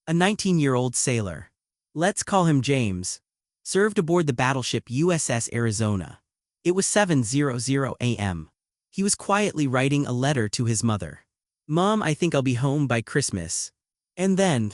A 19-year-old sailor, let's call him James, served aboard the battleship USS Arizona. It was 7:00 a.m. He was quietly writing a letter to his mother. "Mom, I think I'll be home by Christmas." And then,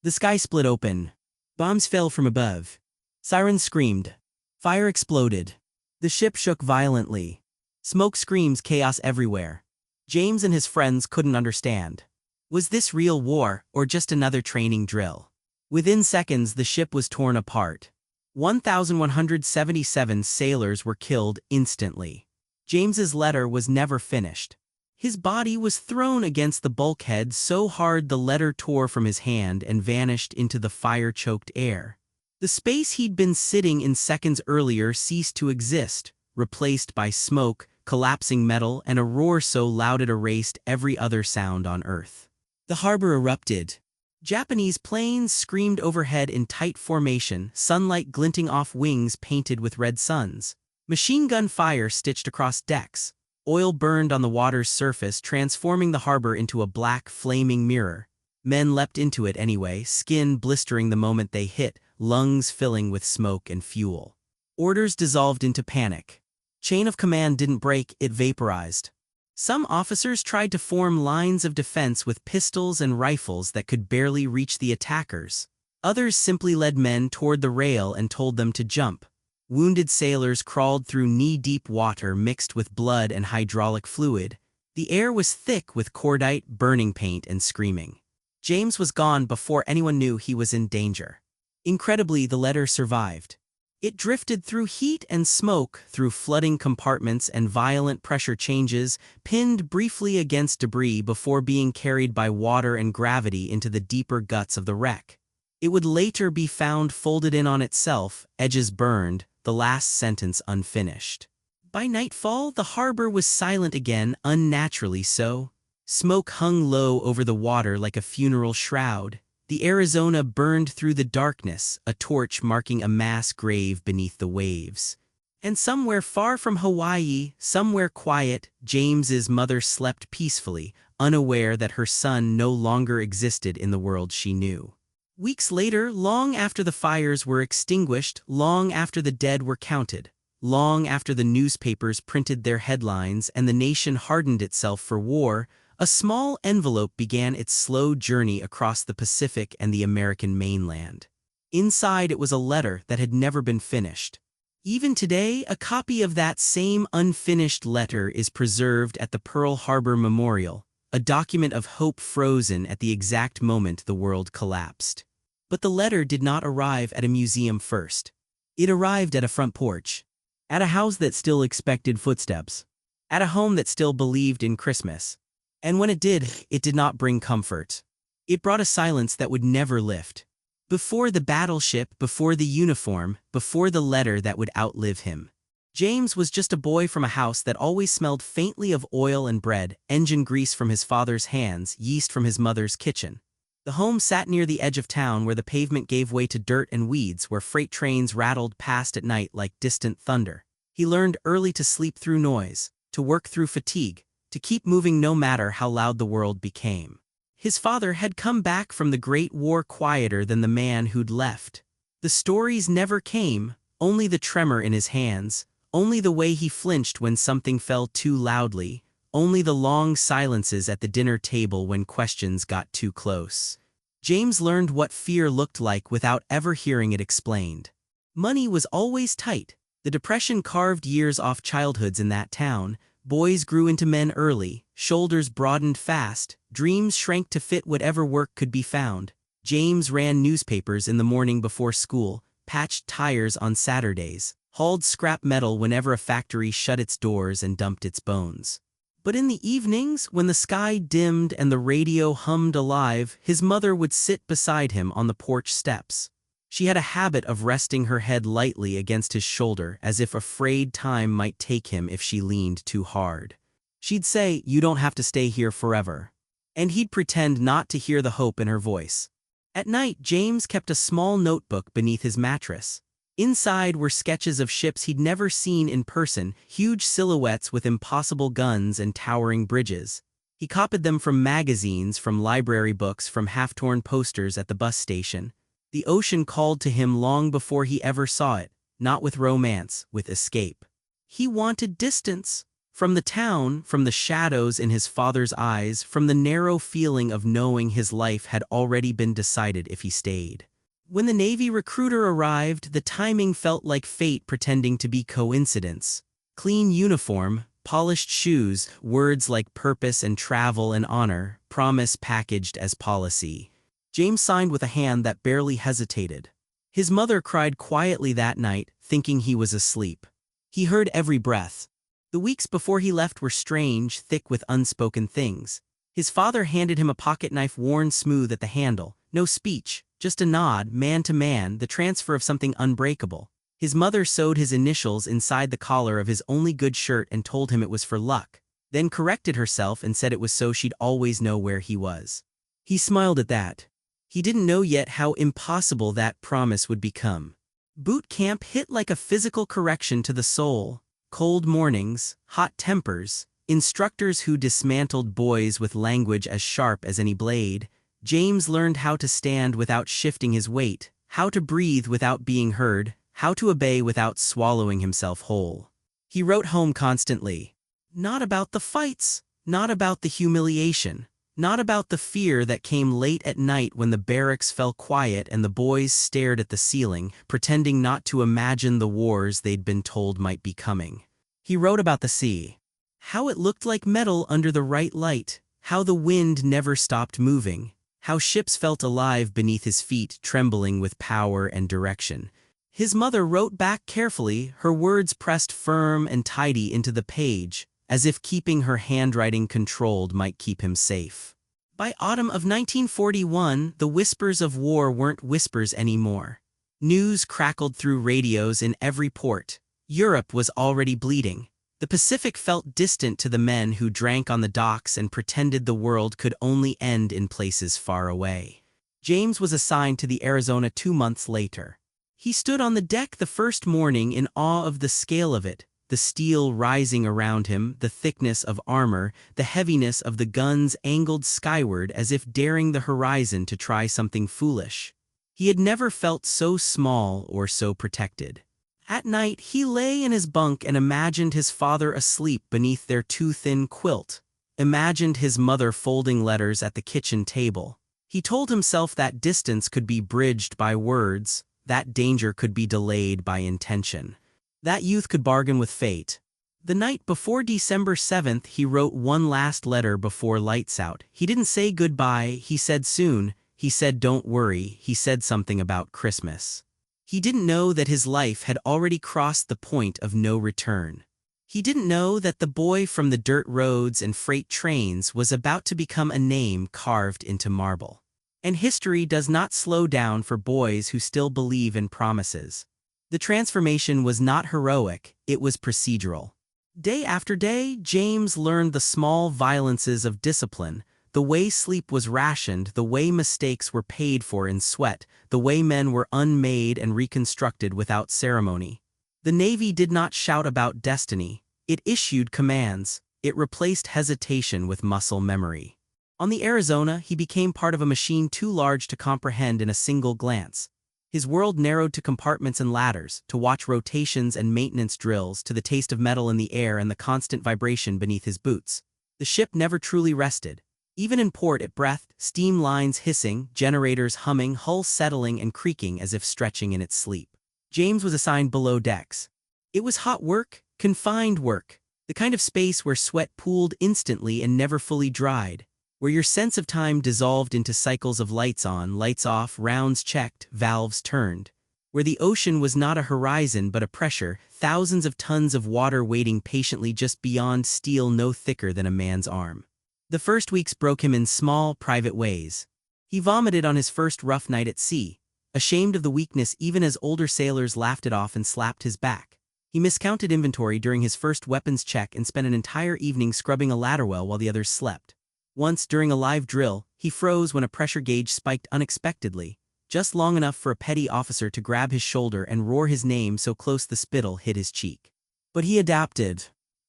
the sky split open. Bombs fell from above. Sirens screamed. Fire exploded. The ship shook violently. Smoke screams, chaos everywhere. James and his friends couldn't understand. Was this real war, or just another training drill? Within seconds, the ship was torn apart. 1,177 sailors were killed instantly. James's letter was never finished. His body was thrown against the bulkhead so hard the letter tore from his hand and vanished into the fire-choked air. The space he'd been sitting in seconds earlier ceased to exist, replaced by smoke, collapsing metal, and a roar so loud it erased every other sound on Earth. The harbor erupted. Japanese planes screamed overhead in tight formation, sunlight glinting off wings painted with red suns. Machine gun fire stitched across decks. Oil burned on the water's surface, transforming the harbor into a black, flaming mirror. Men leapt into it anyway, skin blistering the moment they hit, lungs filling with smoke and fuel. Orders dissolved into panic. Chain of command didn't break, it vaporized. Some officers tried to form lines of defense with pistols and rifles that could barely reach the attackers. Others simply led men toward the rail and told them to jump. Wounded sailors crawled through knee-deep water mixed with blood and hydraulic fluid. The air was thick with cordite, burning paint, and screaming. James was gone before anyone knew he was in danger. Incredibly, the letter survived. It drifted through heat and smoke, through flooding compartments and violent pressure changes, pinned briefly against debris before being carried by water and gravity into the deeper guts of the wreck. It would later be found folded in on itself, edges burned, the last sentence unfinished. By nightfall, the harbor was silent again, unnaturally so. Smoke hung low over the water like a funeral shroud. The Arizona burned through the darkness, a torch marking a mass grave beneath the waves. And somewhere far from Hawaii, somewhere quiet, James's mother slept peacefully, unaware that her son no longer existed in the world she knew. Weeks later, long after the fires were extinguished, long after the dead were counted, long after the newspapers printed their headlines and the nation hardened itself for war, a small envelope began its slow journey across the Pacific and the American mainland. Inside it was a letter that had never been finished. Even today, a copy of that same unfinished letter is preserved at the Pearl Harbor Memorial, a document of hope frozen at the exact moment the world collapsed. But the letter did not arrive at a museum first. It arrived at a front porch, at a house that still expected footsteps, at a home that still believed in Christmas. And when it did not bring comfort. It brought a silence that would never lift. Before the battleship, before the uniform, before the letter that would outlive him. James was just a boy from a house that always smelled faintly of oil and bread, engine grease from his father's hands, yeast from his mother's kitchen. The home sat near the edge of town where the pavement gave way to dirt and weeds, where freight trains rattled past at night like distant thunder. He learned early to sleep through noise, to work through fatigue, to keep moving no matter how loud the world became. His father had come back from the Great War quieter than the man who'd left. The stories never came, only the tremor in his hands, only the way he flinched when something fell too loudly, only the long silences at the dinner table when questions got too close. James learned what fear looked like without ever hearing it explained. Money was always tight. The Depression carved years off childhoods in that town. Boys grew into men early, shoulders broadened fast, dreams shrank to fit whatever work could be found. James ran newspapers in the morning before school, patched tires on Saturdays, hauled scrap metal whenever a factory shut its doors and dumped its bones. But in the evenings, when the sky dimmed and the radio hummed alive, his mother would sit beside him on the porch steps. She had a habit of resting her head lightly against his shoulder as if afraid time might take him if she leaned too hard. She'd say, "You don't have to stay here forever." And he'd pretend not to hear the hope in her voice. At night, James kept a small notebook beneath his mattress. Inside were sketches of ships he'd never seen in person, huge silhouettes with impossible guns and towering bridges. He copied them from magazines, from library books, from half-torn posters at the bus station. The ocean called to him long before he ever saw it, not with romance, with escape. He wanted distance. From the town, from the shadows in his father's eyes, from the narrow feeling of knowing his life had already been decided if he stayed. When the Navy recruiter arrived, the timing felt like fate pretending to be coincidence. Clean uniform, polished shoes, words like purpose and travel and honor, promise packaged as policy. James signed with a hand that barely hesitated. His mother cried quietly that night, thinking he was asleep. He heard every breath. The weeks before he left were strange, thick with unspoken things. His father handed him a pocket knife worn smooth at the handle. No speech, just a nod, man to man, the transfer of something unbreakable. His mother sewed his initials inside the collar of his only good shirt and told him it was for luck, then corrected herself and said it was so she'd always know where he was. He smiled at that. He didn't know yet how impossible that promise would become. Boot camp hit like a physical correction to the soul. Cold mornings, hot tempers, instructors who dismantled boys with language as sharp as any blade. James learned how to stand without shifting his weight, how to breathe without being heard, how to obey without swallowing himself whole. He wrote home constantly. Not about the fights, not about the humiliation, not about the fear that came late at night when the barracks fell quiet and the boys stared at the ceiling, pretending not to imagine the wars they'd been told might be coming. He wrote about the sea. How it looked like metal under the right light, how the wind never stopped moving, how ships felt alive beneath his feet, trembling with power and direction. His mother wrote back carefully, her words pressed firm and tidy into the page, as if keeping her handwriting controlled might keep him safe. By autumn of 1941, the whispers of war weren't whispers anymore. News crackled through radios in every port. Europe was already bleeding. The Pacific felt distant to the men who drank on the docks and pretended the world could only end in places far away. James was assigned to the Arizona 2 months later. He stood on the deck the first morning in awe of the scale of it, the steel rising around him, the thickness of armor, the heaviness of the guns angled skyward as if daring the horizon to try something foolish. He had never felt so small or so protected. At night, he lay in his bunk and imagined his father asleep beneath their too-thin quilt, imagined his mother folding letters at the kitchen table. He told himself that distance could be bridged by words, that danger could be delayed by intention. That youth could bargain with fate. The night before December 7th, he wrote one last letter before lights out. He didn't say goodbye, he said soon. He said don't worry, he said something about Christmas. He didn't know that his life had already crossed the point of no return. He didn't know that the boy from the dirt roads and freight trains was about to become a name carved into marble. And history does not slow down for boys who still believe in promises. The transformation was not heroic, it was procedural. Day after day, James learned the small violences of discipline, the way sleep was rationed, the way mistakes were paid for in sweat, the way men were unmade and reconstructed without ceremony. The Navy did not shout about destiny, it issued commands, it replaced hesitation with muscle memory. On the Arizona, he became part of a machine too large to comprehend in a single glance. His world narrowed to compartments and ladders, to watch rotations and maintenance drills, to the taste of metal in the air and the constant vibration beneath his boots. The ship never truly rested. Even in port it breathed, steam lines hissing, generators humming, hull settling and creaking as if stretching in its sleep. James was assigned below decks. It was hot work, confined work, the kind of space where sweat pooled instantly and never fully dried, where your sense of time dissolved into cycles of lights on, lights off, rounds checked, valves turned, where the ocean was not a horizon but a pressure, thousands of tons of water waiting patiently just beyond steel no thicker than a man's arm. The first weeks broke him in small, private ways. He vomited on his first rough night at sea, ashamed of the weakness even as older sailors laughed it off and slapped his back. He miscounted inventory during his first weapons check and spent an entire evening scrubbing a ladder well while the others slept. Once, during a live drill, he froze when a pressure gauge spiked unexpectedly, just long enough for a petty officer to grab his shoulder and roar his name so close the spittle hit his cheek. But he adapted.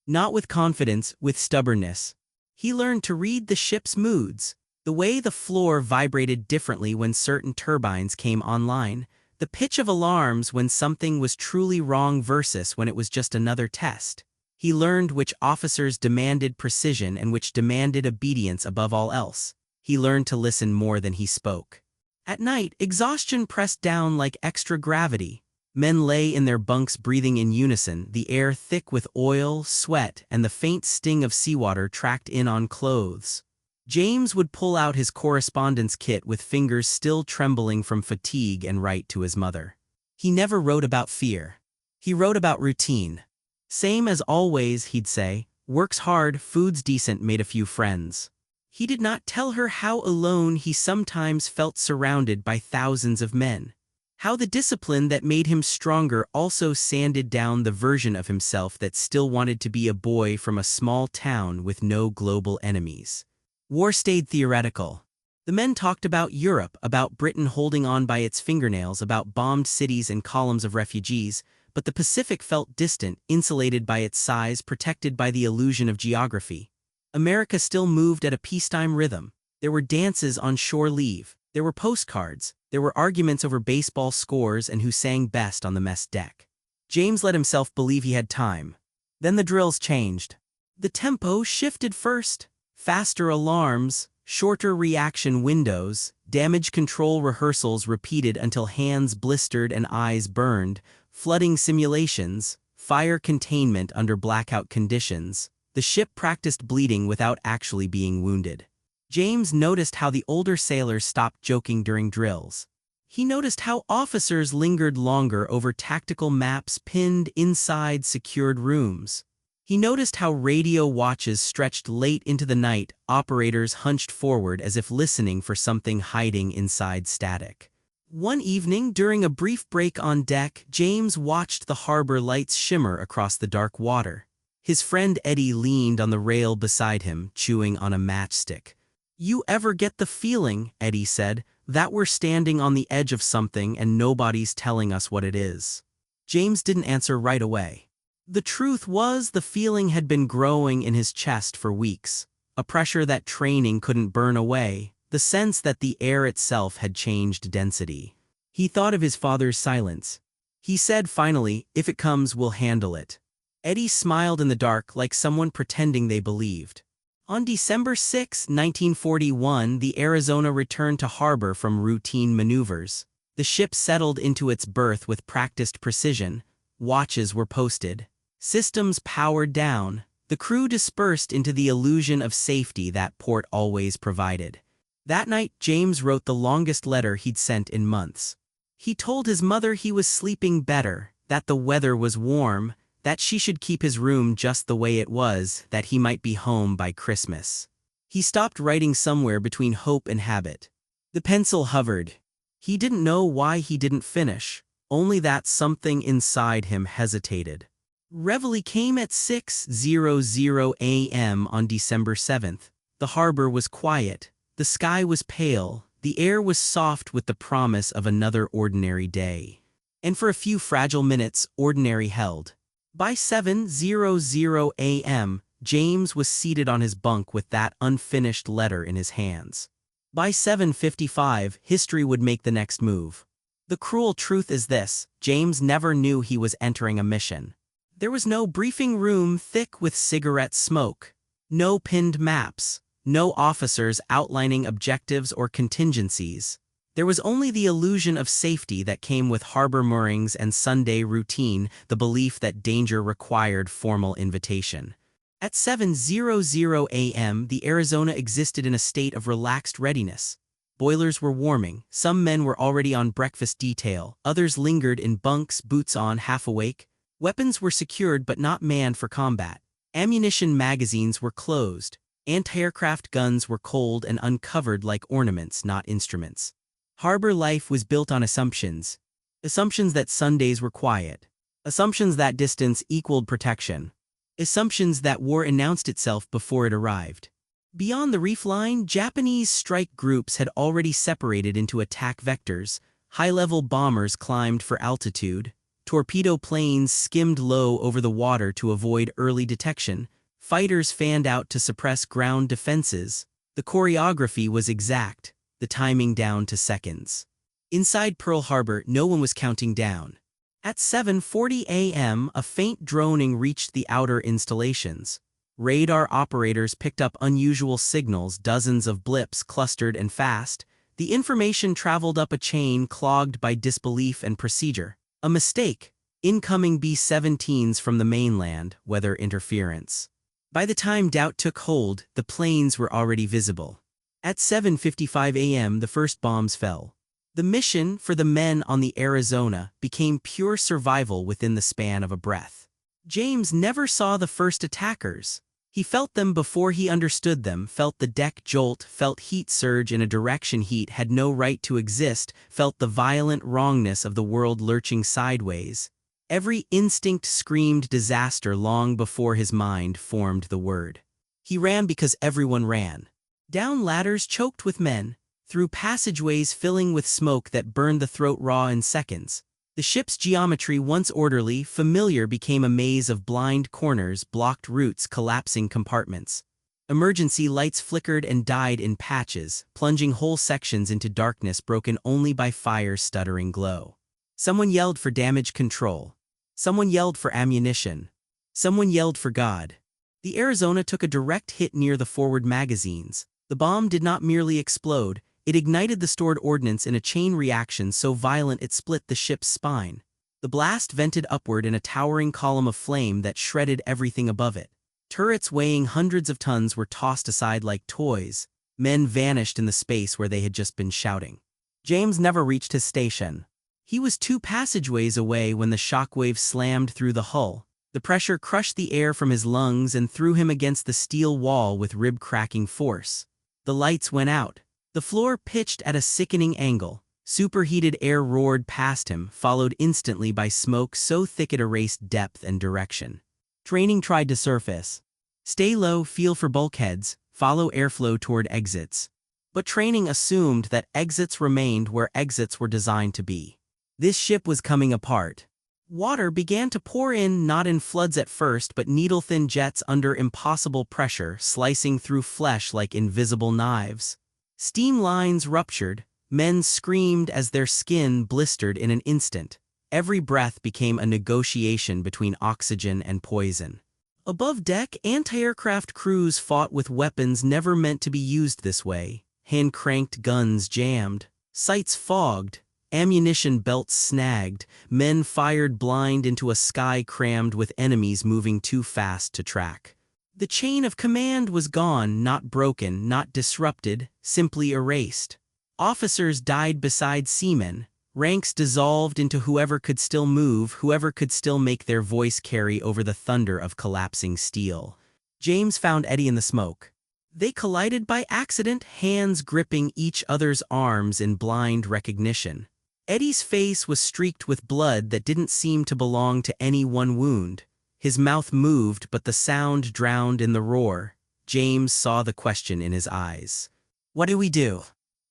Not with confidence, with stubbornness. He learned to read the ship's moods, the way the floor vibrated differently when certain turbines came online, the pitch of alarms when something was truly wrong versus when it was just another test. He learned which officers demanded precision and which demanded obedience above all else. He learned to listen more than he spoke. At night, exhaustion pressed down like extra gravity. Men lay in their bunks breathing in unison, the air thick with oil, sweat, and the faint sting of seawater tracked in on clothes. James would pull out his correspondence kit with fingers still trembling from fatigue and write to his mother. He never wrote about fear. He wrote about routine. Same as always, he'd say, works hard, food's decent, made a few friends. He did not tell her how alone he sometimes felt surrounded by thousands of men. How the discipline that made him stronger also sanded down the version of himself that still wanted to be a boy from a small town with no global enemies. War stayed theoretical. The men talked about Europe, about Britain holding on by its fingernails, about bombed cities and columns of refugees, but the Pacific felt distant, insulated by its size, protected by the illusion of geography. America still moved at a peacetime rhythm. There were dances on shore leave. There were postcards. There were arguments over baseball scores and who sang best on the mess deck. James let himself believe he had time. Then the drills changed. The tempo shifted first. Faster alarms, shorter reaction windows, damage control rehearsals repeated until hands blistered and eyes burned, flooding simulations, fire containment under blackout conditions. The ship practiced bleeding without actually being wounded. James noticed how the older sailors stopped joking during drills. He noticed how officers lingered longer over tactical maps pinned inside secured rooms. He noticed how radio watches stretched late into the night, operators hunched forward as if listening for something hiding inside static. One evening, during a brief break on deck, James watched the harbor lights shimmer across the dark water. His friend Eddie leaned on the rail beside him, chewing on a matchstick. "You ever get the feeling," Eddie said, "that we're standing on the edge of something and nobody's telling us what it is?" James didn't answer right away. The truth was, the feeling had been growing in his chest for weeks, a pressure that training couldn't burn away, the sense that the air itself had changed density. He thought of his father's silence. He said finally, "If it comes, we'll handle it." Eddie smiled in the dark like someone pretending they believed. On December 6, 1941, the Arizona returned to harbor from routine maneuvers. The ship settled into its berth with practiced precision. Watches were posted. Systems powered down. The crew dispersed into the illusion of safety that port always provided. That night, James wrote the longest letter he'd sent in months. He told his mother he was sleeping better, that the weather was warm, that she should keep his room just the way it was, that he might be home by Christmas. He stopped writing somewhere between hope and habit. The pencil hovered. He didn't know why he didn't finish, only that something inside him hesitated. Reveille came at 6:00 a.m. on December 7th. The harbor was quiet. The sky was pale. The air was soft with the promise of another ordinary day. And for a few fragile minutes, ordinary held. By 7:00 a.m., James was seated on his bunk with that unfinished letter in his hands. By 7:55, history would make the next move. The cruel truth is this: James never knew he was entering a mission. There was no briefing room thick with cigarette smoke, no pinned maps, no officers outlining objectives or contingencies. There was only the illusion of safety that came with harbor moorings and Sunday routine, the belief that danger required formal invitation. At 7:00 a.m., the Arizona existed in a state of relaxed readiness. Boilers were warming, some men were already on breakfast detail, others lingered in bunks, boots on, half awake. Weapons were secured but not manned for combat. Ammunition magazines were closed. Anti-aircraft guns were cold and uncovered like ornaments, not instruments. Harbor life was built on assumptions. Assumptions that Sundays were quiet. Assumptions that distance equaled protection. Assumptions that war announced itself before it arrived. Beyond the reef line, Japanese strike groups had already separated into attack vectors. High-level bombers climbed for altitude. Torpedo planes skimmed low over the water to avoid early detection. Fighters fanned out to suppress ground defenses. The choreography was exact, the timing down to seconds. Inside Pearl Harbor, no one was counting down. At 7:40 a.m., a faint droning reached the outer installations. Radar operators picked up unusual signals, dozens of blips clustered and fast. The information traveled up a chain clogged by disbelief and procedure. A mistake. Incoming B-17s from the mainland, weather interference. By the time doubt took hold, the planes were already visible. At 7:55 a.m., the first bombs fell. The mission for the men on the Arizona became pure survival within the span of a breath. James never saw the first attackers. He felt them before he understood them, felt the deck jolt, felt heat surge in a direction heat had no right to exist, felt the violent wrongness of the world lurching sideways. Every instinct screamed disaster long before his mind formed the word. He ran because everyone ran. Down ladders choked with men, through passageways filling with smoke that burned the throat raw in seconds. The ship's geometry, once orderly, familiar, became a maze of blind corners, blocked routes, collapsing compartments. Emergency lights flickered and died in patches, plunging whole sections into darkness broken only by fire's stuttering glow. Someone yelled for damage control. Someone yelled for ammunition. Someone yelled for God. The Arizona took a direct hit near the forward magazines. The bomb did not merely explode, it ignited the stored ordnance in a chain reaction so violent it split the ship's spine. The blast vented upward in a towering column of flame that shredded everything above it. Turrets weighing hundreds of tons were tossed aside like toys. Men vanished in the space where they had just been shouting. James never reached his station. He was 2 passageways away when the shockwave slammed through the hull. The pressure crushed the air from his lungs and threw him against the steel wall with rib-cracking force. The lights went out. The floor pitched at a sickening angle. Superheated air roared past him, followed instantly by smoke so thick it erased depth and direction. Training tried to surface. Stay low, feel for bulkheads, follow airflow toward exits. But training assumed that exits remained where exits were designed to be. This ship was coming apart. Water began to pour in, not in floods at first, but needle-thin jets under impossible pressure, slicing through flesh like invisible knives. Steam lines ruptured, men screamed as their skin blistered in an instant. Every breath became a negotiation between oxygen and poison. Above deck, anti-aircraft crews fought with weapons never meant to be used this way. Hand-cranked guns jammed, sights fogged, ammunition belts snagged, men fired blind into a sky crammed with enemies moving too fast to track. The chain of command was gone, not broken, not disrupted, simply erased. Officers died beside seamen, ranks dissolved into whoever could still move, whoever could still make their voice carry over the thunder of collapsing steel. James found Eddie in the smoke. They collided by accident, hands gripping each other's arms in blind recognition. Eddie's face was streaked with blood that didn't seem to belong to any one wound. His mouth moved, but the sound drowned in the roar. James saw the question in his eyes. "What do we do?"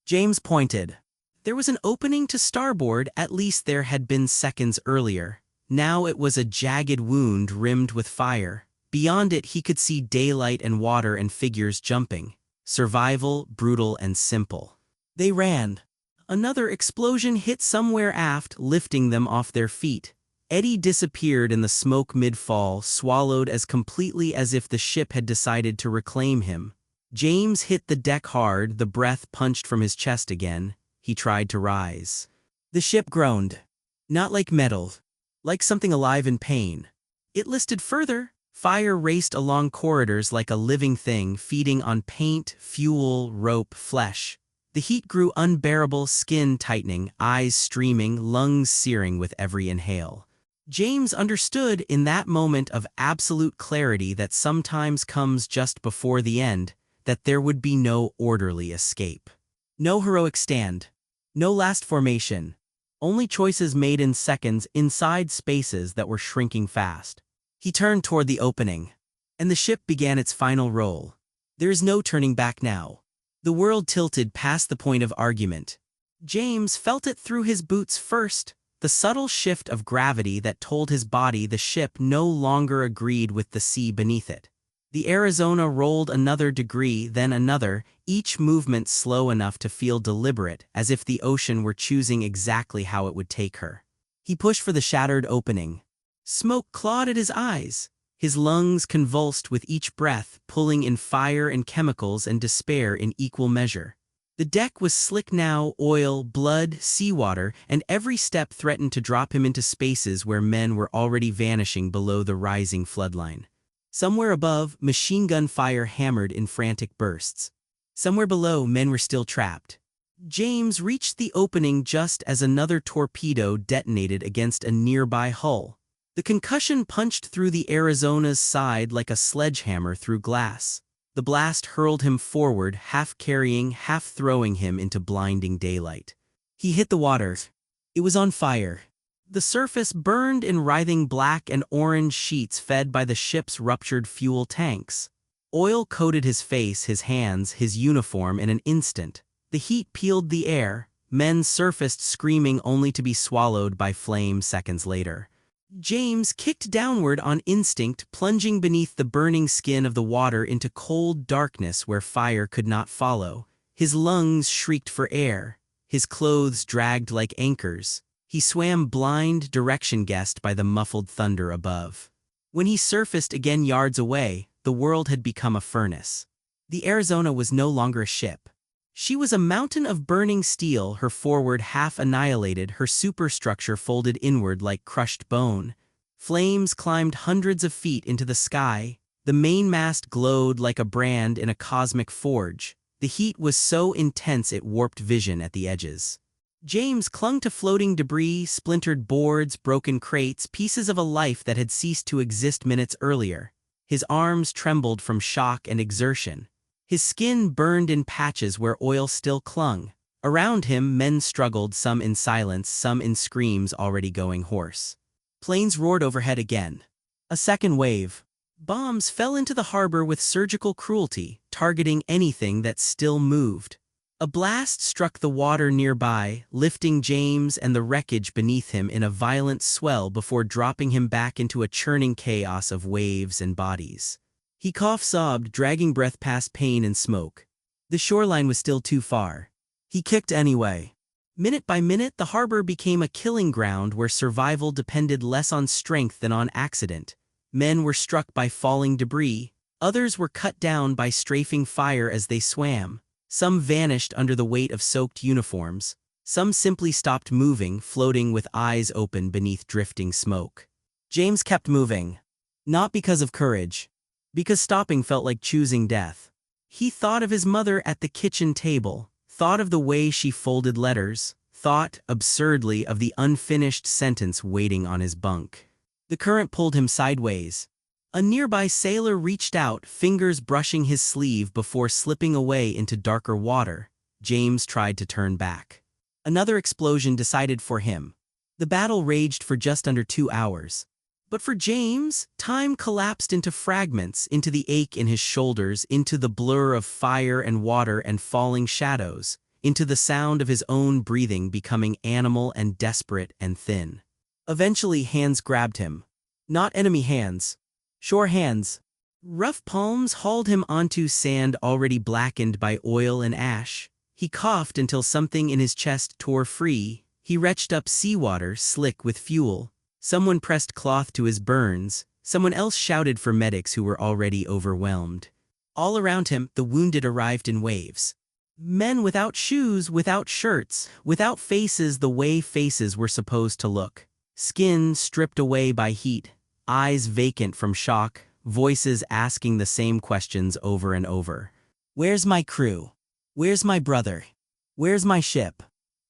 James pointed. There was an opening to starboard, at least there had been seconds earlier. Now it was a jagged wound rimmed with fire. Beyond it he could see daylight and water and figures jumping. Survival, brutal and simple. They ran. Another explosion hit somewhere aft, lifting them off their feet. Eddie disappeared in the smoke mid-fall, swallowed as completely as if the ship had decided to reclaim him. James hit the deck hard, the breath punched from his chest again. He tried to rise. The ship groaned. Not like metal, like something alive in pain. It listed further. Fire raced along corridors like a living thing, feeding on paint, fuel, rope, flesh. The heat grew unbearable, skin tightening, eyes streaming, lungs searing with every inhale. James understood in that moment of absolute clarity that sometimes comes just before the end, that there would be no orderly escape. No heroic stand. No last formation. Only choices made in seconds inside spaces that were shrinking fast. He turned toward the opening, and the ship began its final roll. There is no turning back now. The world tilted past the point of argument. James felt it through his boots first, the subtle shift of gravity that told his body the ship no longer agreed with the sea beneath it. The Arizona rolled another degree, then another, each movement slow enough to feel deliberate, as if the ocean were choosing exactly how it would take her. He pushed for the shattered opening. Smoke clawed at his eyes. His lungs convulsed with each breath, pulling in fire and chemicals and despair in equal measure. The deck was slick now, oil, blood, seawater, and every step threatened to drop him into spaces where men were already vanishing below the rising floodline. Somewhere above, machine gun fire hammered in frantic bursts. Somewhere below, men were still trapped. James reached the opening just as another torpedo detonated against a nearby hull. The concussion punched through the Arizona's side like a sledgehammer through glass. The blast hurled him forward, half carrying, half throwing him into blinding daylight. He hit the water. It was on fire. The surface burned in writhing black and orange sheets fed by the ship's ruptured fuel tanks. Oil coated his face, his hands, his uniform in an instant. The heat peeled the air. Men surfaced screaming only to be swallowed by flame seconds later. James kicked downward on instinct, plunging beneath the burning skin of the water into cold darkness where fire could not follow. His lungs shrieked for air. His clothes dragged like anchors. He swam blind, direction-guessed by the muffled thunder above. When he surfaced again yards away, the world had become a furnace. The Arizona was no longer a ship. She was a mountain of burning steel, her forward half annihilated, her superstructure folded inward like crushed bone. Flames climbed hundreds of feet into the sky. The mainmast glowed like a brand in a cosmic forge. The heat was so intense it warped vision at the edges. James clung to floating debris, splintered boards, broken crates, pieces of a life that had ceased to exist minutes earlier. His arms trembled from shock and exertion. His skin burned in patches where oil still clung. Around him, men struggled, some in silence, some in screams already going hoarse. Planes roared overhead again. A second wave. Bombs fell into the harbor with surgical cruelty, targeting anything that still moved. A blast struck the water nearby, lifting James and the wreckage beneath him in a violent swell before dropping him back into a churning chaos of waves and bodies. He cough-sobbed, dragging breath past pain and smoke. The shoreline was still too far. He kicked anyway. Minute by minute, the harbor became a killing ground where survival depended less on strength than on accident. Men were struck by falling debris. Others were cut down by strafing fire as they swam. Some vanished under the weight of soaked uniforms. Some simply stopped moving, floating with eyes open beneath drifting smoke. James kept moving. Not because of courage. Because stopping felt like choosing death. He thought of his mother at the kitchen table, thought of the way she folded letters, thought, absurdly, of the unfinished sentence waiting on his bunk. The current pulled him sideways. A nearby sailor reached out, fingers brushing his sleeve before slipping away into darker water. James tried to turn back. Another explosion decided for him. The battle raged for just under 2 hours. But for James, time collapsed into fragments, into the ache in his shoulders, into the blur of fire and water and falling shadows, into the sound of his own breathing becoming animal and desperate and thin. Eventually, hands grabbed him. Not enemy hands. Shore hands. Rough palms hauled him onto sand already blackened by oil and ash. He coughed until something in his chest tore free. He retched up seawater, slick with fuel. Someone pressed cloth to his burns. Someone else shouted for medics who were already overwhelmed. All around him, the wounded arrived in waves. Men without shoes, without shirts, without faces the way faces were supposed to look. Skin stripped away by heat, eyes vacant from shock, voices asking the same questions over and over. Where's my crew? Where's my brother? Where's my ship?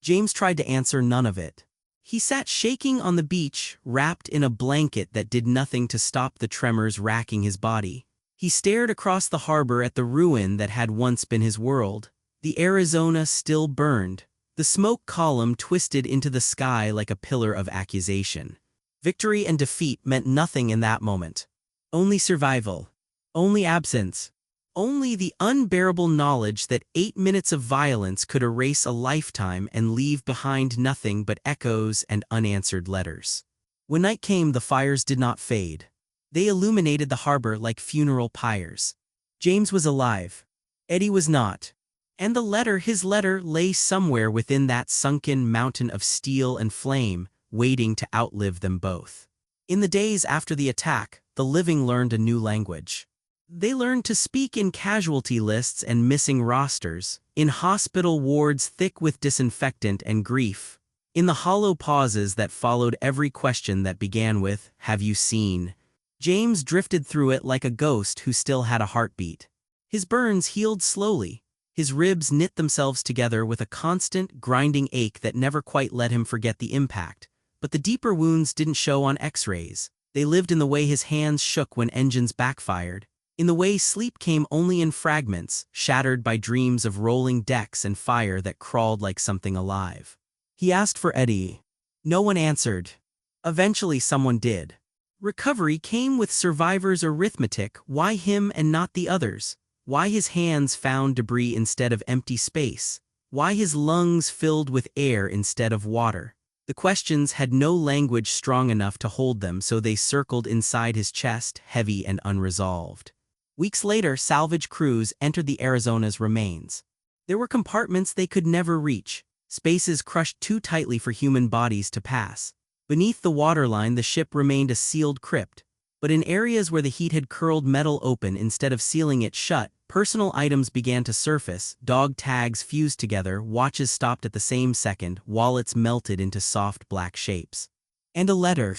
James tried to answer none of it. He sat shaking on the beach, wrapped in a blanket that did nothing to stop the tremors racking his body. He stared across the harbor at the ruin that had once been his world. The Arizona still burned. The smoke column twisted into the sky like a pillar of accusation. Victory and defeat meant nothing in that moment. Only survival. Only absence. Only the unbearable knowledge that 8 minutes of violence could erase a lifetime and leave behind nothing but echoes and unanswered letters. When night came, the fires did not fade. They illuminated the harbor like funeral pyres. James was alive. Eddie was not. And his letter, lay somewhere within that sunken mountain of steel and flame, waiting to outlive them both. In the days after the attack, the living learned a new language. They learned to speak in casualty lists and missing rosters, in hospital wards thick with disinfectant and grief, in the hollow pauses that followed every question that began with, "Have you seen?" James drifted through it like a ghost who still had a heartbeat. His burns healed slowly. His ribs knit themselves together with a constant, grinding ache that never quite let him forget the impact. But the deeper wounds didn't show on X-rays. They lived in the way his hands shook when engines backfired, in the way sleep came only in fragments, shattered by dreams of rolling decks and fire that crawled like something alive. He asked for Eddie. No one answered. Eventually someone did. Recovery came with survivors' arithmetic: why him and not the others? Why his hands found debris instead of empty space? Why his lungs filled with air instead of water? The questions had no language strong enough to hold them, so they circled inside his chest, heavy and unresolved. Weeks later, salvage crews entered the Arizona's remains. There were compartments they could never reach, spaces crushed too tightly for human bodies to pass. Beneath the waterline, the ship remained a sealed crypt. But in areas where the heat had curled metal open instead of sealing it shut, personal items began to surface: dog tags fused together, watches stopped at the same second, wallets melted into soft black shapes. And a letter,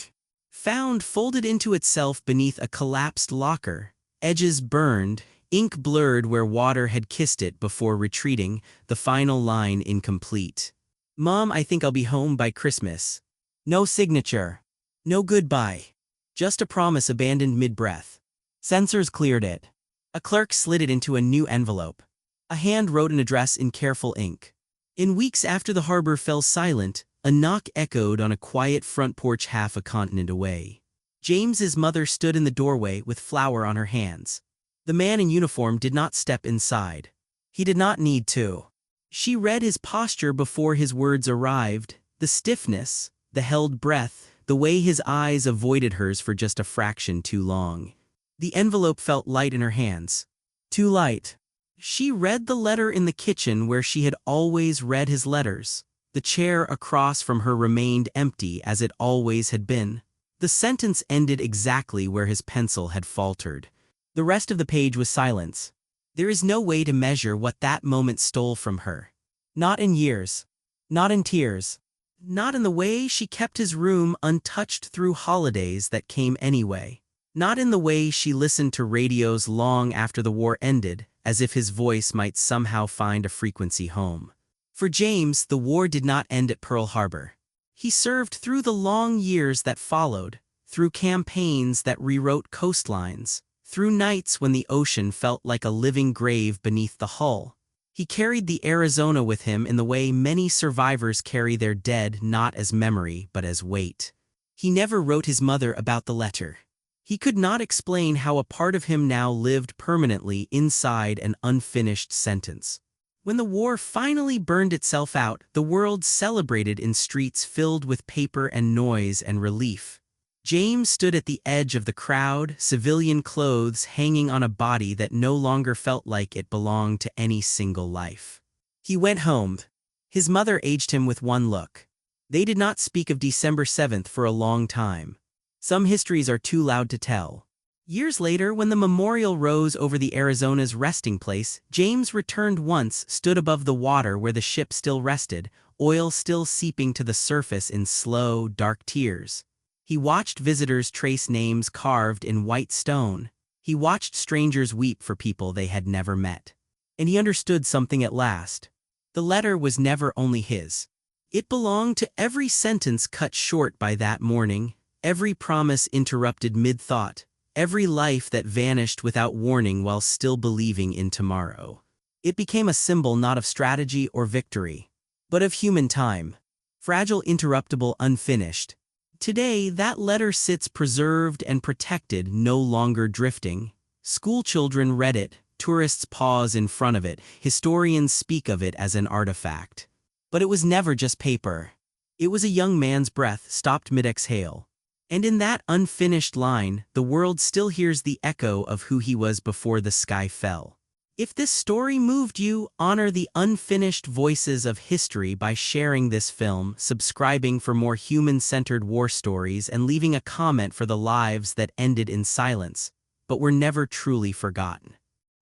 found folded into itself beneath a collapsed locker, edges burned, ink blurred where water had kissed it before retreating, the final line incomplete. "Mom, I think I'll be home by Christmas." No signature. No goodbye. Just a promise abandoned mid-breath. Sensors cleared it. A clerk slid it into a new envelope. A hand wrote an address in careful ink. In weeks after the harbor fell silent, a knock echoed on a quiet front porch half a continent away. James's mother stood in the doorway with flour on her hands. The man in uniform did not step inside. He did not need to. She read his posture before his words arrived, the stiffness, the held breath, the way his eyes avoided hers for just a fraction too long. The envelope felt light in her hands. Too light. She read the letter in the kitchen where she had always read his letters. The chair across from her remained empty as it always had been. The sentence ended exactly where his pencil had faltered. The rest of the page was silence. There is no way to measure what that moment stole from her. Not in years. Not in tears. Not in the way she kept his room untouched through holidays that came anyway. Not in the way she listened to radios long after the war ended, as if his voice might somehow find a frequency home. For James, the war did not end at Pearl Harbor. He served through the long years that followed, through campaigns that rewrote coastlines, through nights when the ocean felt like a living grave beneath the hull. He carried the Arizona with him in the way many survivors carry their dead, not as memory but as weight. He never wrote his mother about the letter. He could not explain how a part of him now lived permanently inside an unfinished sentence. When the war finally burned itself out, the world celebrated in streets filled with paper and noise and relief. James stood at the edge of the crowd, civilian clothes hanging on a body that no longer felt like it belonged to any single life. He went home. His mother aged him with one look. They did not speak of December 7th for a long time. Some histories are too loud to tell. Years later, when the memorial rose over the Arizona's resting place, James returned once, stood above the water where the ship still rested, oil still seeping to the surface in slow, dark tears. He watched visitors trace names carved in white stone. He watched strangers weep for people they had never met. And he understood something at last. The letter was never only his. It belonged to every sentence cut short by that morning, every promise interrupted mid-thought, every life that vanished without warning while still believing in tomorrow. It became a symbol not of strategy or victory, but of human time. Fragile, interruptible, unfinished. Today, that letter sits preserved and protected, no longer drifting. Schoolchildren read it, tourists pause in front of it, historians speak of it as an artifact. But it was never just paper. It was a young man's breath stopped mid-exhale. And in that unfinished line, the world still hears the echo of who he was before the sky fell. If this story moved you, honor the unfinished voices of history by sharing this film, subscribing for more human-centered war stories, and leaving a comment for the lives that ended in silence, but were never truly forgotten.